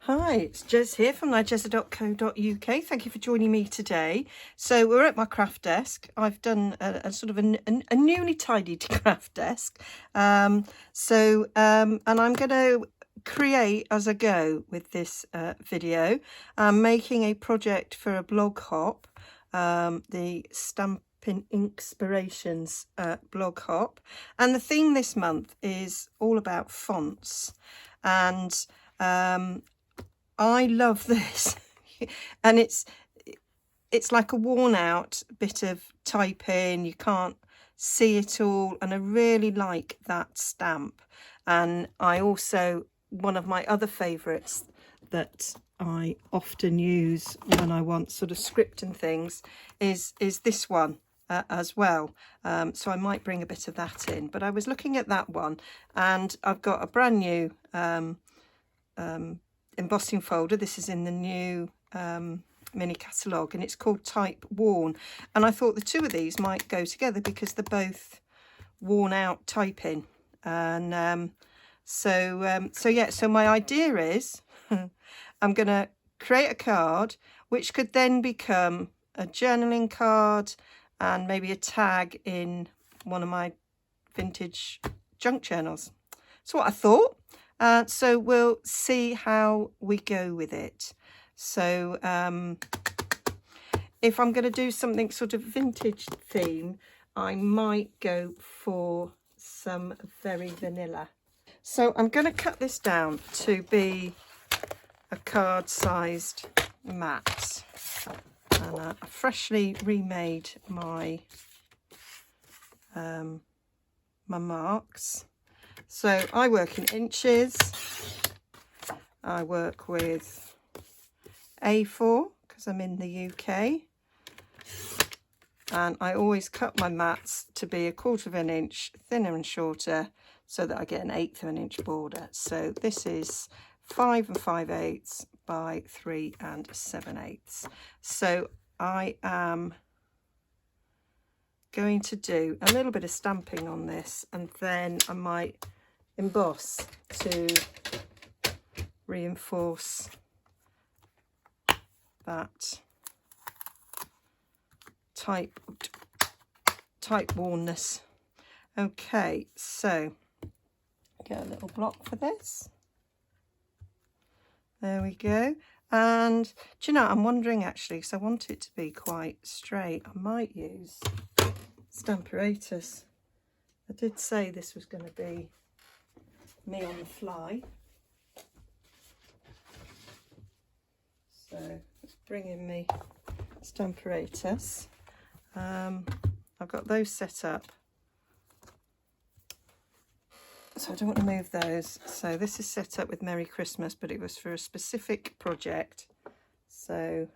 Hi, it's Jez here from Nigezza.co.uk. Thank you for joining me today. So we're at my craft desk. I've done a sort of a newly tidied craft desk. And I'm going to create as I go with this video. I'm making a project for a blog hop, the Stampin' Inspirations blog hop. And the theme this month is all about fonts. And I love this and it's like a worn out bit of typing, you can't see it all, and I really like that stamp. And I also, one of my other favourites that I often use when I want sort of script and things is this one as well. So I might bring a bit of that in, but I was looking at that one and I've got a brand new embossing folder. This is in the new mini catalogue and it's called Type Worn, and I thought the two of these might go together because they're both worn out typing. And so my idea is I'm gonna create a card which could then become a journaling card and maybe a tag in one of my vintage junk journals. That's what I thought. So we'll see how we go with it. So if I'm going to do something sort of vintage theme, I might go for some very vanilla. So I'm going to cut this down to be a card sized mat. And I freshly remade my my marks. So I work in inches. I work with A4 because I'm in the UK, and I always cut my mats to be 1/4 of an inch thinner and shorter so that I get an 1/8 of an inch border. So this is 5 5/8 by 3 7/8. So I am going to do a little bit of stamping on this, and then I might emboss to reinforce that type wornness. Okay, so get a little block for this. There we go. And do you know, I'm wondering actually, because I want it to be quite straight, I might use Stamparatus. I did say this was going to be me on the fly. So let's bring in me Stamparatus. I've got those set up, so I don't want to move those. So this is set up with Merry Christmas, but it was for a specific project, so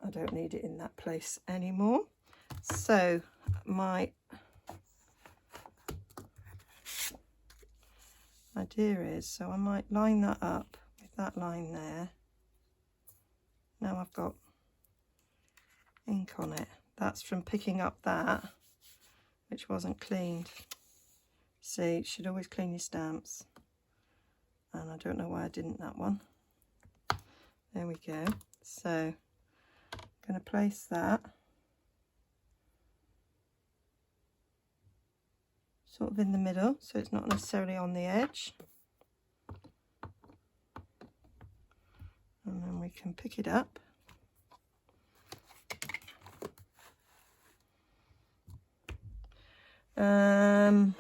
I don't need it in that place anymore. So my idea is, so I might line that up with that line there. Now I've got ink on it. That's from picking up that, which wasn't cleaned. See, you should always clean your stamps. And I don't know why I didn't that one. There we go. So I'm going to place that sort of in the middle, so it's not necessarily on the edge. And then we can pick it up. I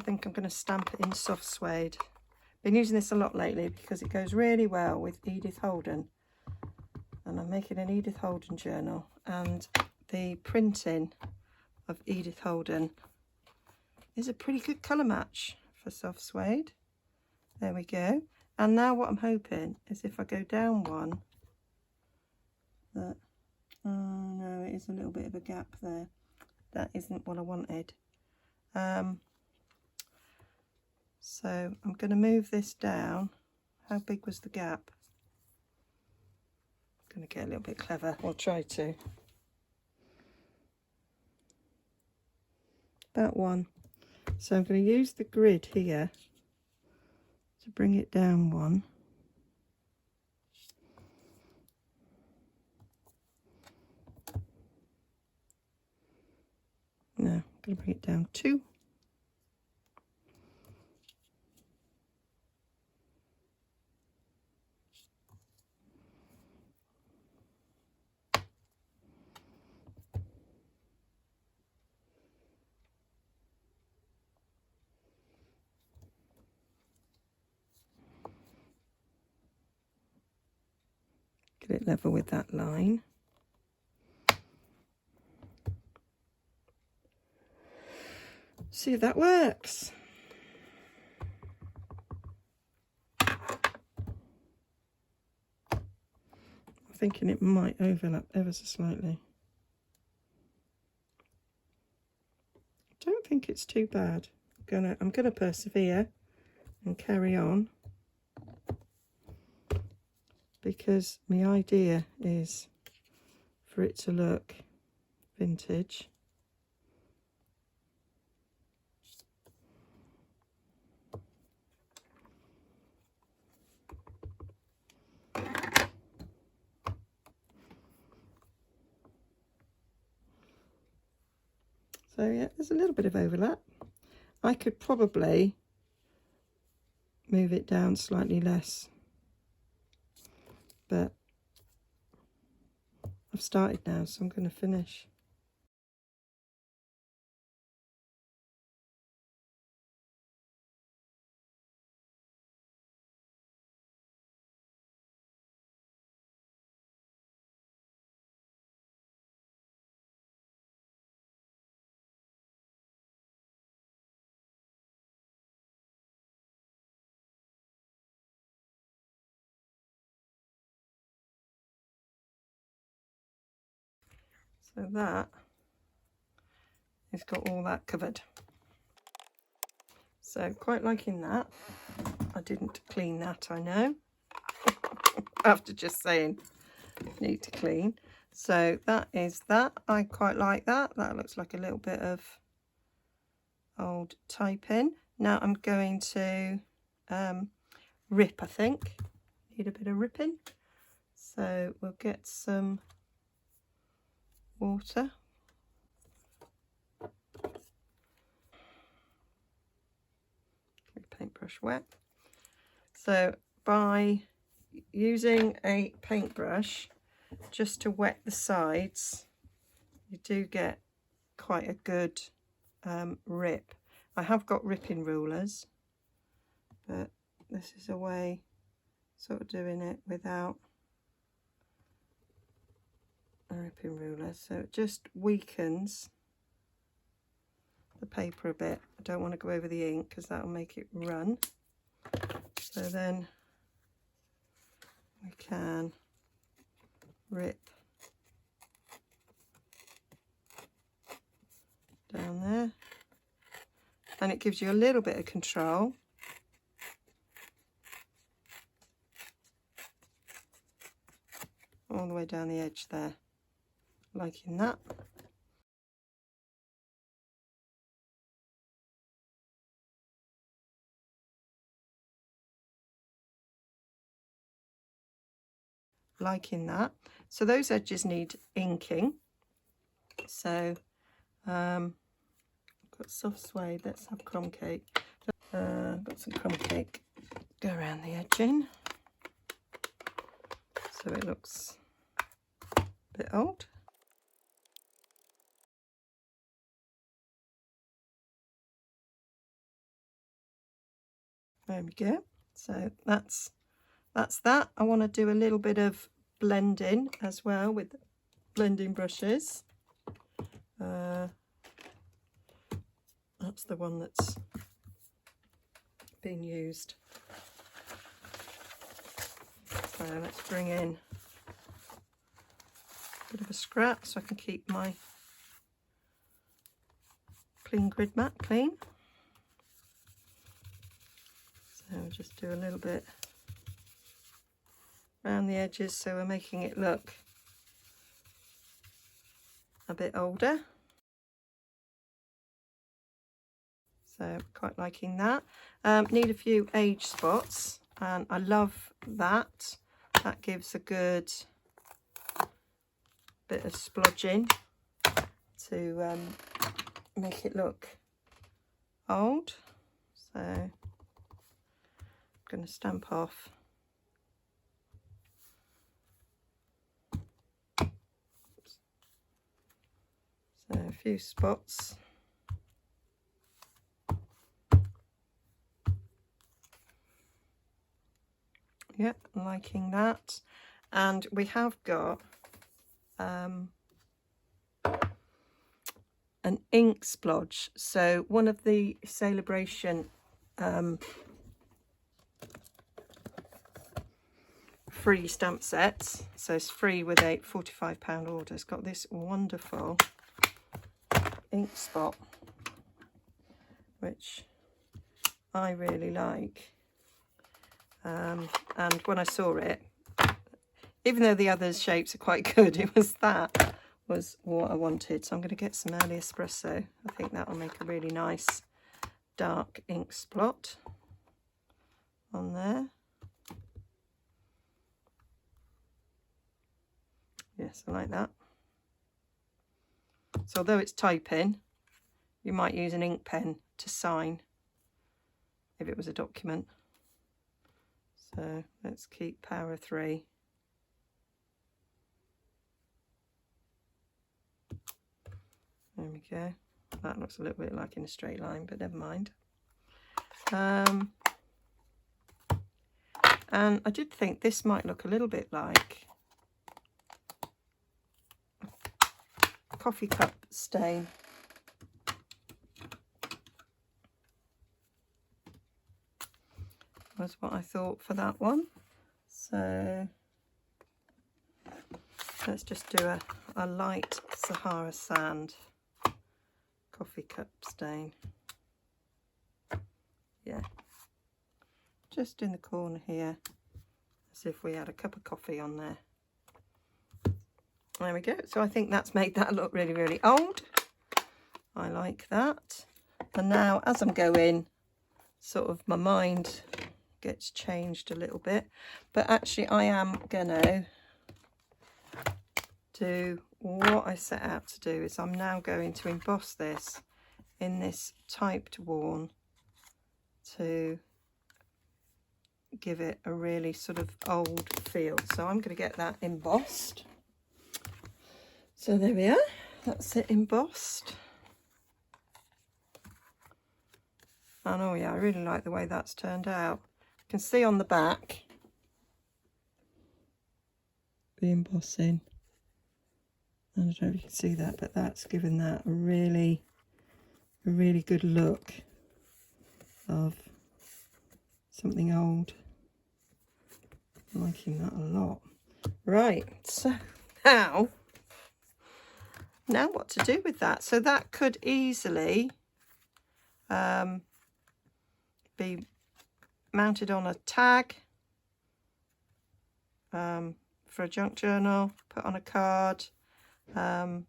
think I'm going to stamp it in soft suede. Been using this a lot lately because it goes really well with Edith Holden. And I'm making an Edith Holden journal, and the printing of Edith Holden is a pretty good colour match for soft suede. There we go. And now what I'm hoping is if I go down one, that, oh no, it is a little bit of a gap there. That isn't what I wanted. So I'm going to move this down. How big was the gap? I'm going to get a little bit clever. I'll try to. About one. So I'm going to use the grid here to bring it down one. No, I'm going to bring it down two. Get it level with that line. See if that works. I'm thinking it might overlap ever so slightly. I don't think it's too bad. I'm gonna persevere and carry on, because my idea is for it to look vintage. So yeah, there's a little bit of overlap. I could probably move it down slightly less, but I've started now, so I'm going to finish. So that has got all that covered. So quite liking that. I didn't clean that, I know. After just saying need to clean. So that is that. I quite like that. That looks like a little bit of old typing. Now I'm going to rip, I think. Need a bit of ripping. So we'll get some water. Paintbrush wet. So by using a paintbrush just to wet the sides, you do get quite a good rip. I have got ripping rulers, but this is a way sort of doing it without a ripping ruler, so it just weakens the paper a bit. I don't want to go over the ink because that will make it run. So then we can rip down there, and it gives you a little bit of control. All the way down the edge there, liking that. Liking that. So those edges need inking. So got soft suede. Let's have crumb cake. Got some crumb cake. Go around the edging so it looks a bit old. There we go. So that's that. I want to do a little bit of blending as well with blending brushes. That's the one that's been used. So let's bring in a bit of a scrap so I can keep my clean grid mat clean. So I'll just do a little bit around the edges so we're making it look a bit older. So quite liking that. Need a few age spots, and I love that. That gives a good bit of splodging to make it look old. So I'm going to stamp off so a few spots. Yep, I'm liking that. And we have got an ink splodge. So one of the Celebration free stamp sets, so it's free with a £45 order. It's got this wonderful ink spot, which I really like. And when I saw it, even though the other shapes are quite good, it was that was what I wanted. So I'm going to get some early espresso. I think that will make a really nice dark ink splot on there. Yes, I like that. So although it's typing, you might use an ink pen to sign if it was a document. So let's keep power 3. There we go. That looks a little bit like in a straight line, but never mind. And I did think this might look a little bit like a coffee cup stain. Was what I thought for that one. So let's just do a light Sahara sand coffee cup stain. Yeah, just in the corner here, as if we had a cup of coffee on there. There we go. So I think that's made that look really, really old. I like that. And now as I'm going, sort of my mind gets changed a little bit, but actually I am gonna do what I set out to do. Is I'm now going to emboss this in this typed worn to give it a really sort of old feel. So I'm going to get that embossed. So there we are, that's it embossed. And oh yeah, I really like the way that's turned out. You can see on the back the embossing. I don't know if you can see that, but that's given that a really good look of something old. I'm liking that a lot. Right, so now what to do with that? So that could easily be mounted on a tag for a junk journal, put on a card, a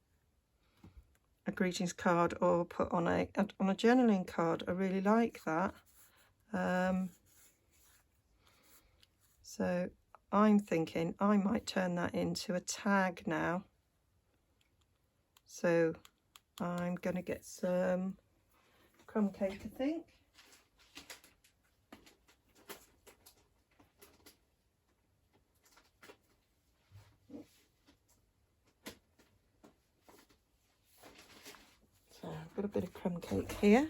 greetings card, or put on a journaling card. I really like that. So I'm thinking I might turn that into a tag now. So I'm going to get some crumb cake, I think. So I've got a bit of crumb cake here.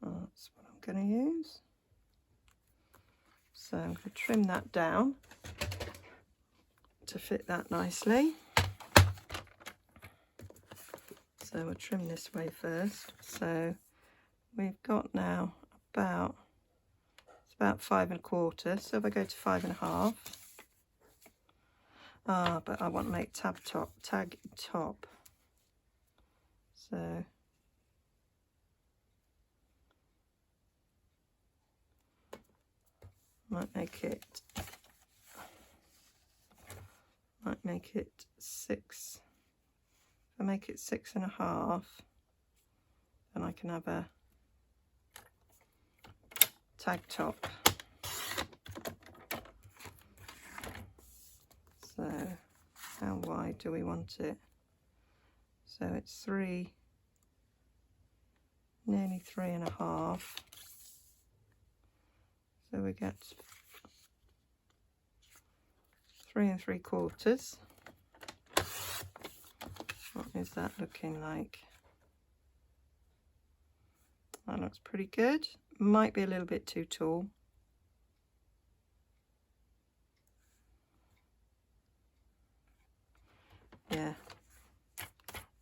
That's what I'm going to use. So I'm going to trim that down to fit that nicely. So we'll trim this way first. So we've got now about 5 1/4. So if I go to 5 1/2. But I want to make tag top. So might make it 6 I make it 6.5, then I can have a tag top. So how wide do we want it? So it's nearly 3.5. So we get 3 3/4. What is that looking like? That looks pretty good. Might be a little bit too tall. Yeah, I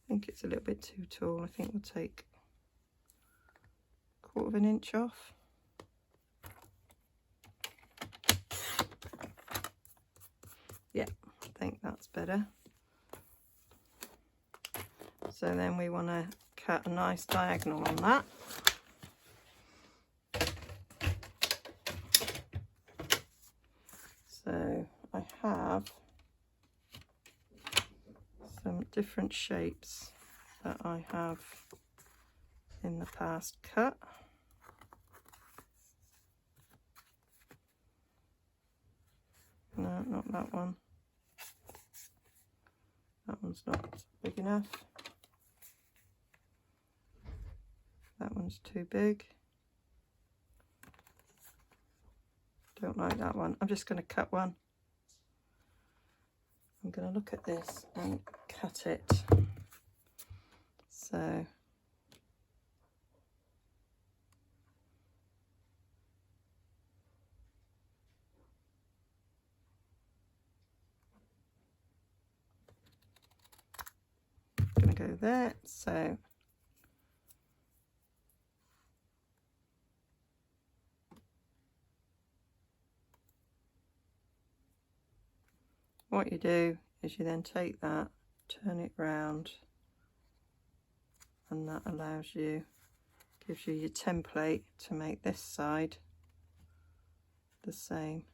think it's a little bit too tall. I think we'll take 1/4 inch off. Yeah, I think that's better. So then we want to cut a nice diagonal on that. So I have some different shapes that I have in the past cut. No, not that one. That one's not big enough. That one's too big. Don't like that one. I'm just going to cut one. I'm going to look at this and cut it. So I'm going to go there. So what you do is you then take that, turn it round, and that allows you, gives you your template to make this side the same.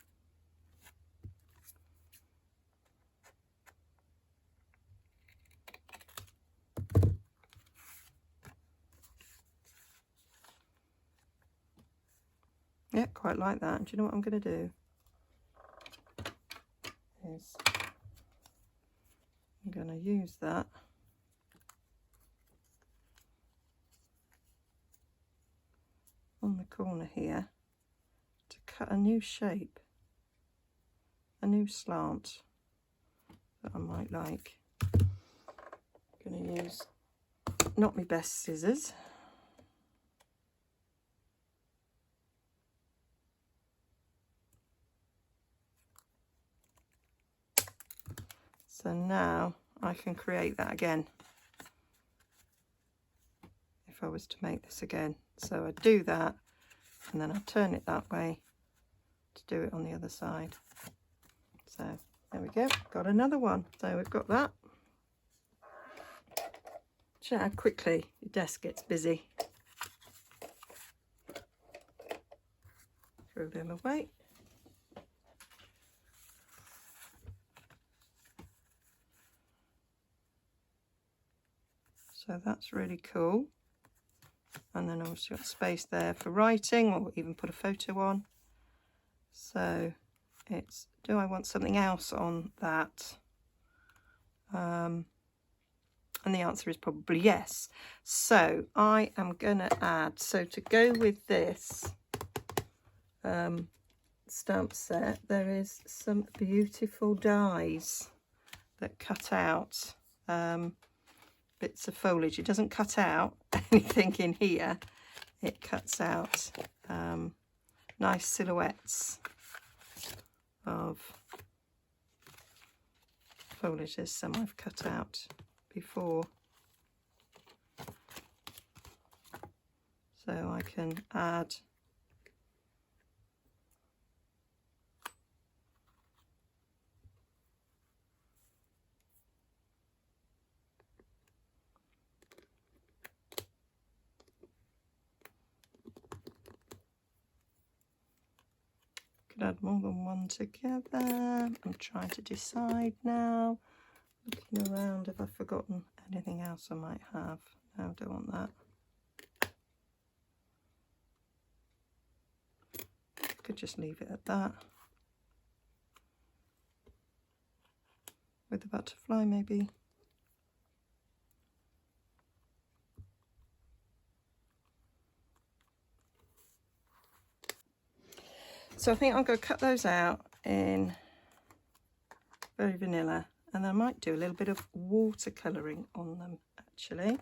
Yeah, quite like that. And do you know what I'm going to do? Is I'm going to use that on the corner here to cut a new shape, a new slant that I might like. I'm going to use not my best scissors. So now I can create that again if I was to make this again. So I do that and then I turn it that way to do it on the other side. So there we go, got another one. So we've got that. Show how quickly your desk gets busy. Throw them away. So that's really cool. And then I've also got space there for writing, or even put a photo on. So it's, do I want something else on that? And the answer is probably yes. So I am going to add, so to go with this stamp set, there is some beautiful dies that cut out bits of foliage. It doesn't cut out anything in here, it cuts out nice silhouettes of foliage. There's some I've cut out before, so I can add add more than one together. I'm trying to decide now, looking around, have I forgotten anything else I might have. No, I don't want that. Could just leave it at that. With the butterfly maybe. So I think I'm going to cut those out in very vanilla, and I might do a little bit of watercolouring on them actually.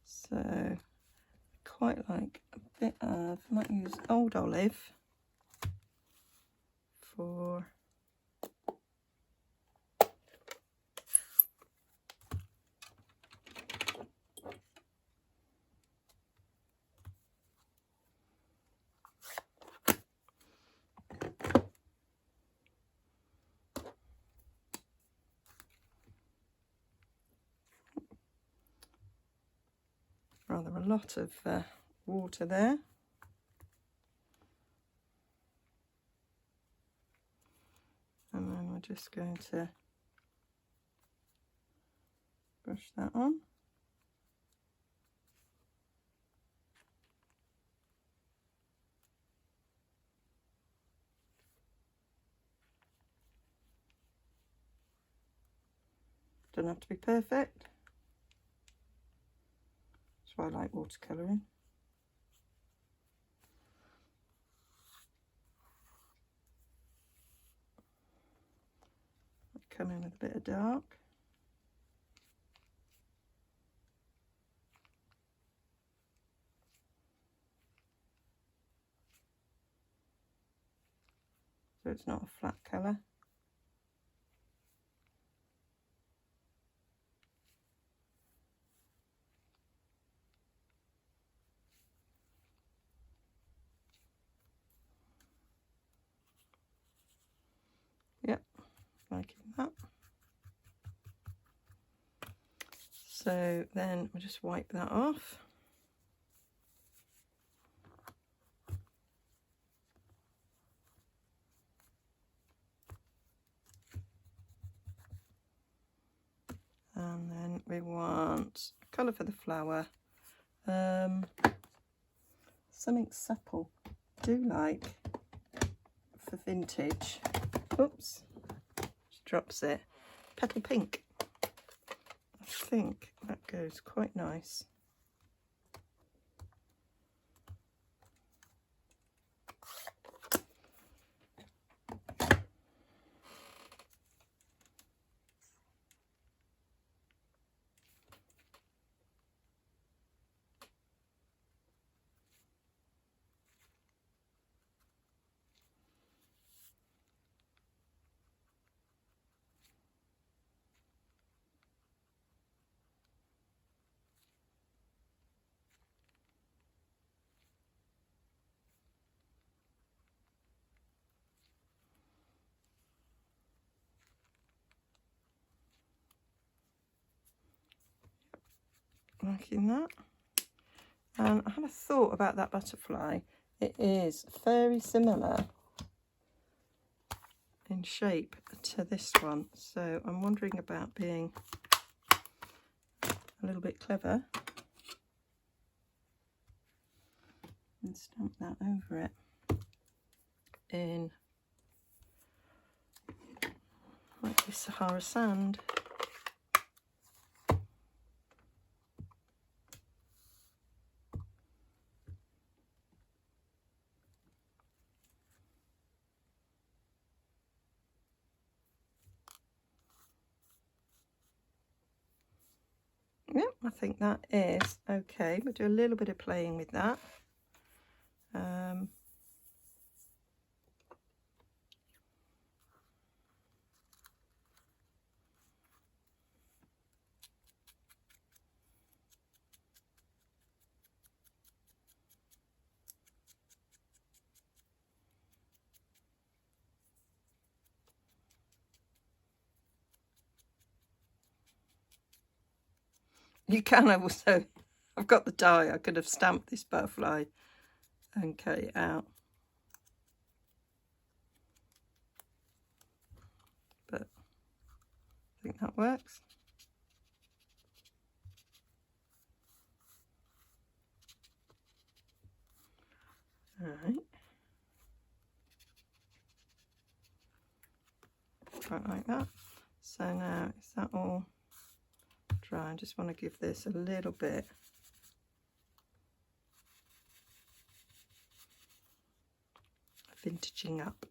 So quite like a bit of, I might use Old Olive for rather a lot of water there. And then we're just going to brush that on. Doesn't have to be perfect. That's why I like watercolouring. Come in with a bit of dark. So it's not a flat colour. Yep, liking that. So then we'll just wipe that off. And then we want colour for the flower. Something supple. I do like for vintage. Oops, just drops it. Petal pink. I think that goes quite nice. Liking that. And I had a thought about that butterfly. It is very similar in shape to this one, so I'm wondering about being a little bit clever and stamp that over it in like this Sahara sand. Yep, I think that is okay. We'll do a little bit of playing with that. You can also, I've got the die, I could have stamped this butterfly and cut it out. But I think that works. All right. Right, like that. So now, is that all dry? I just want to give this a little bit vintaging up.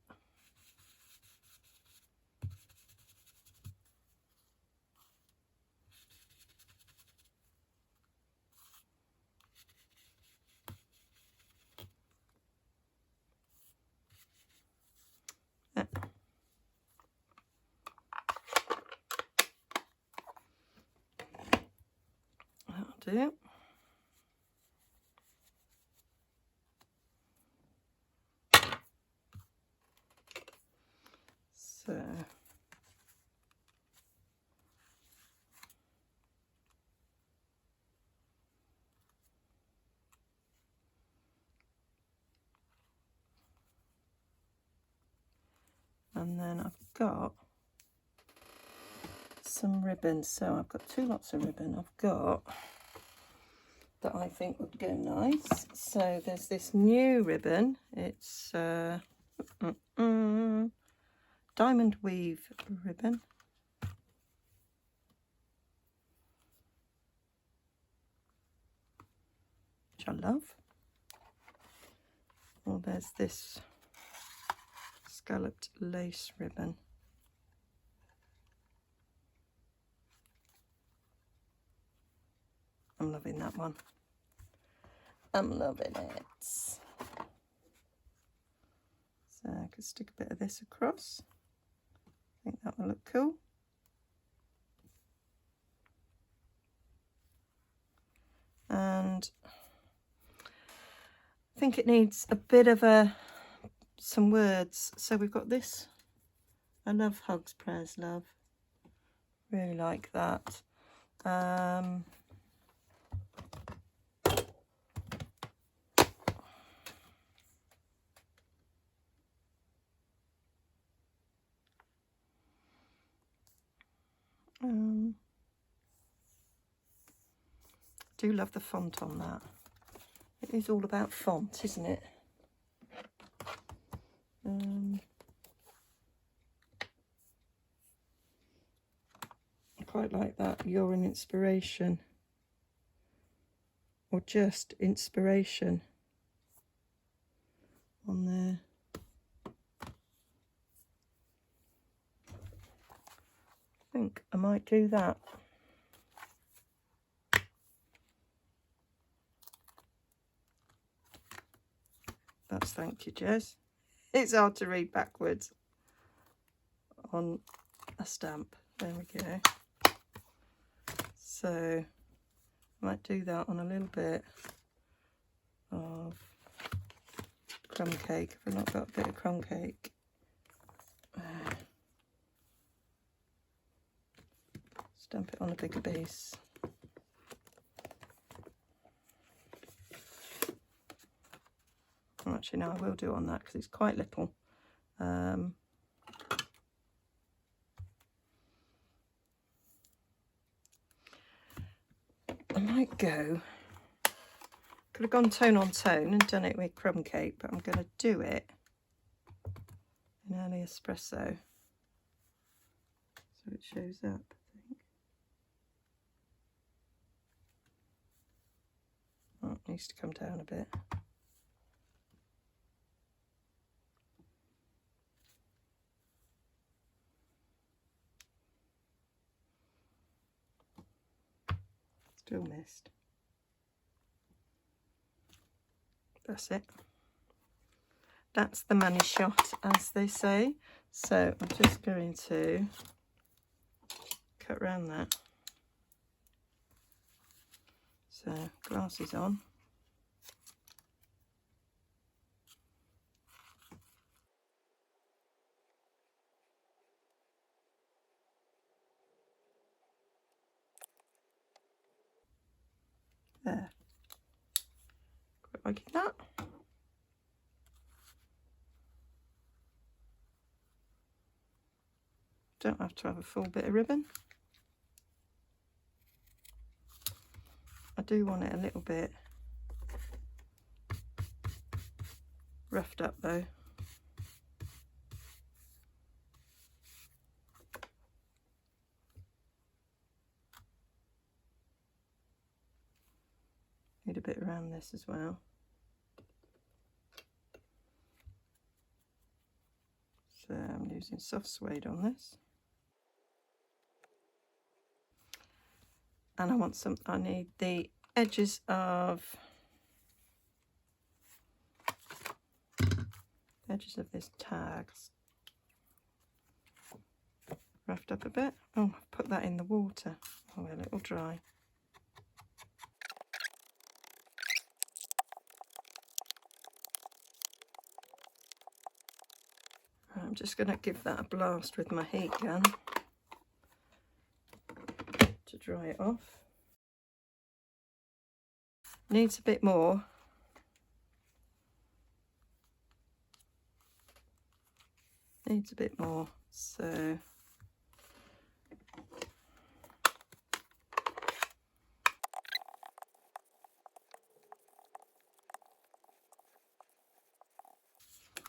Yeah. That'll do. So and then I've got some ribbon. So I've got two lots of ribbon. I've got that I think would go nice. So there's this new ribbon. It's diamond weave ribbon. Which I love. Or there's this scalloped lace ribbon. I'm loving that one. I'm loving it. So I could stick a bit of this across. I think that will look cool. And I think it needs a bit of some words. So we've got this. I love hugs, prayers, love. Really like that. Do love the font on that. It is all about font, isn't it? I quite like that. You're an inspiration, or just inspiration on there. I think I might do that. That's thank you, Jez. It's hard to read backwards on a stamp. There we go. So I might do that on a little bit of crumb cake. If I've not got a bit of crumb cake. Stamp it on a bigger base. Actually, no, I will do it on that because it's quite little. I might go, could have gone tone on tone and done it with crumb cake, but I'm going to do it in early espresso so it shows up, I think. Oh, it needs to come down a bit. Still missed. That's it. That's the money shot, as they say. So I'm just going to cut around that. So glasses on. quite liking that. Don't have to have a full bit of ribbon. I do want it a little bit roughed up though. Need a bit around this as well. So I'm using soft suede on this. And I need the edges of this tag roughed up a bit. Oh, I've put that in the water. Oh, well, it'll dry. I'm just going to give that a blast with my heat gun to dry it off. Needs a bit more. Needs a bit more, so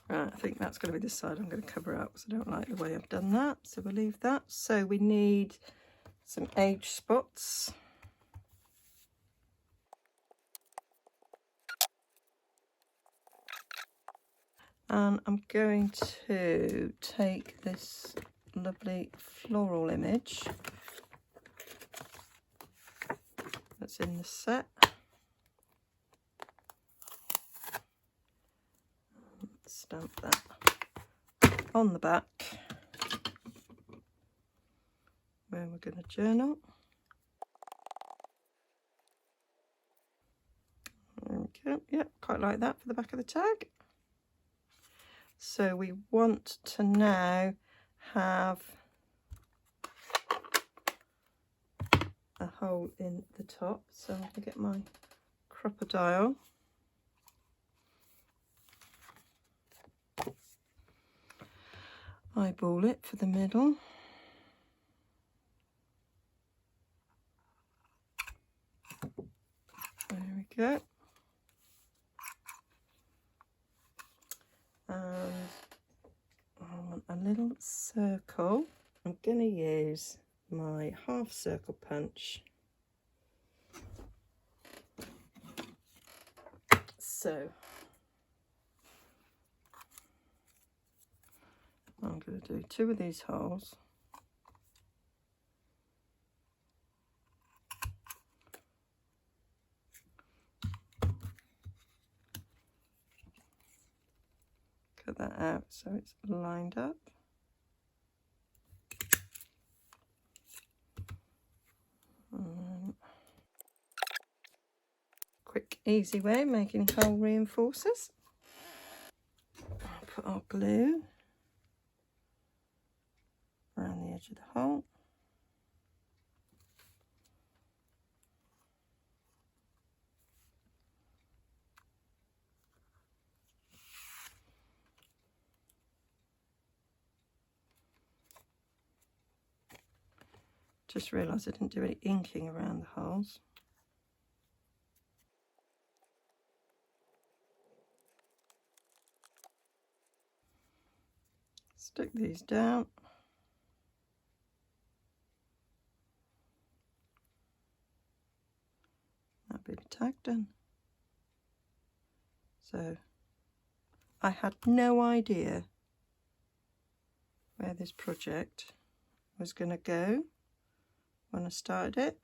right, I think that's going to be the side I'm going to cover up because I don't like the way I've done that, so we'll leave that. So we need some age spots. And I'm going to take this lovely floral image that's in the set. Stamp that on the back where we're going to journal. There we go. Yep, quite like that for the back of the tag. So we want to now have a hole in the top. So I'm going to get my crocodile. Eyeball it for the middle. There we go. And I want a little circle. I'm going to use my half circle punch. So I'm going to do 2 of these holes. Cut that out so it's lined up. Quick, easy way of making hole reinforcers. I'll put our glue around the edge of the hole. Just realised I didn't do any inking around the holes. Stick these down. That'll be the tag done. So I had no idea where this project was going to go when I started it.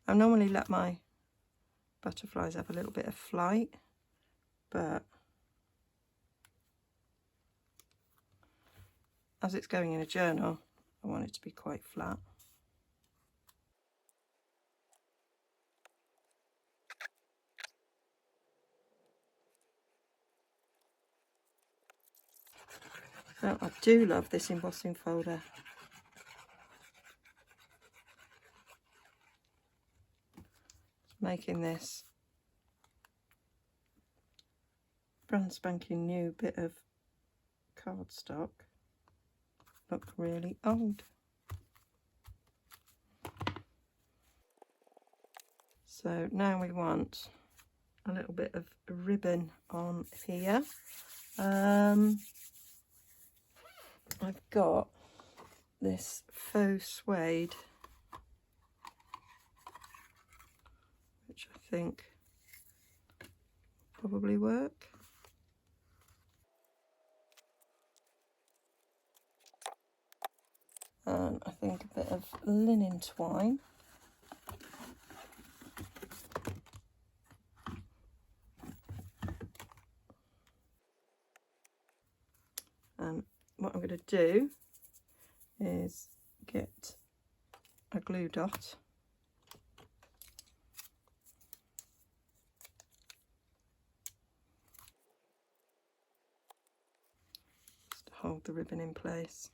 I normally let my butterflies have a little bit of flight, but as it's going in a journal, I want it to be quite flat. So I do love this embossing folder. making this brand spanking new bit of cardstock look really old. So now we want a little bit of ribbon on here. I've got this faux suede, which I think probably work. And I think a bit of linen twine. And what I'm going to do is get a glue dot just to hold the ribbon in place.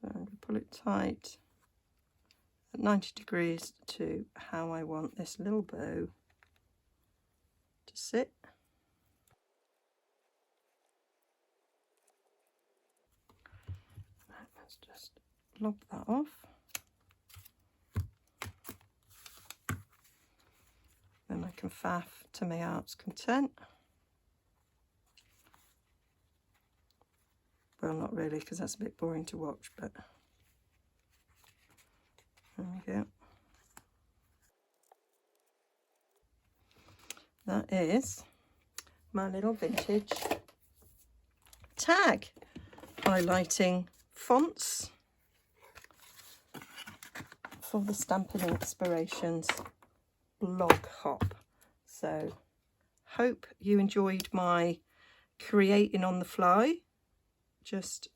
So I'm going to pull it tight at 90 degrees to how I want this little bow to sit. Let's just lob that off. Then I can faff to my heart's content. Well, not really, because that's a bit boring to watch, but there we go. That is my little vintage tag highlighting fonts for the Stampin' Inspirations blog hop. So hope you enjoyed my creating on the fly, just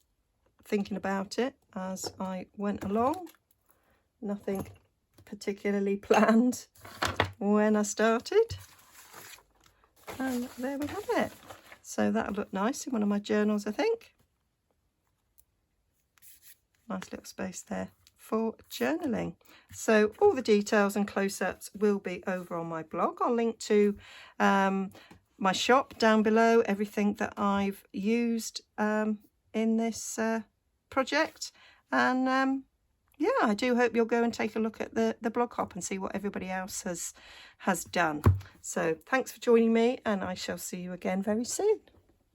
thinking about it as I went along. Nothing particularly planned when I started, and there we have it. So that'll look nice in one of my journals, I think. Nice little space there for journaling. So all the details and close-ups will be over on my blog. I'll link to my shop down below, everything that I've used in this project. And yeah, I do hope you'll go and take a look at the blog hop and see what everybody else has done. So thanks for joining me, and I shall see you again very soon.